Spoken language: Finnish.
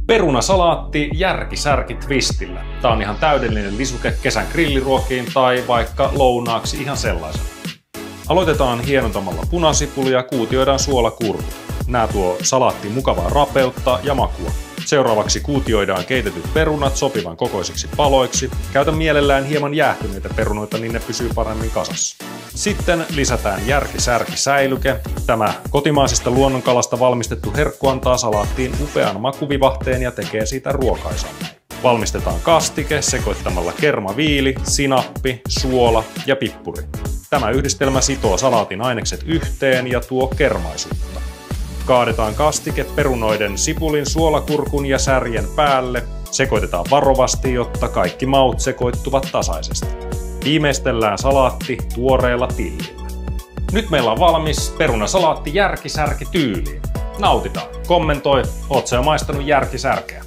Perunasalaatti järkisärki twistillä. Tää on ihan täydellinen lisuke kesän grilliruokiin tai vaikka lounaaksi ihan sellaisen. Aloitetaan hienontamalla punasipulia ja kuutioidaan suolakurkut. Nää tuo salaattiin mukavaa rapeutta ja makua. Seuraavaksi kuutioidaan keitetyt perunat sopivan kokoisiksi paloiksi. Käytä mielellään hieman jäähtyneitä perunoita, niin ne pysyy paremmin kasassa. Sitten lisätään järkisärkisäilyke. Tämä kotimaisesta luonnonkalasta valmistettu herkku antaa salaattiin upean makuvivahteen ja tekee siitä ruokaisan. Valmistetaan kastike sekoittamalla kermaviili, sinappi, suola ja pippuri. Tämä yhdistelmä sitoo salaatin ainekset yhteen ja tuo kermaisuutta. Kaadetaan kastike perunoiden, sipulin, suolakurkun ja särjen päälle. Sekoitetaan varovasti, jotta kaikki maut sekoittuvat tasaisesti. Viimeistellään salaatti tuoreella tillillä. Nyt meillä on valmis perunasalaatti järkisärki tyyliin. Nautitaan! Kommentoi, oot sä jo maistanut järkisärkeä?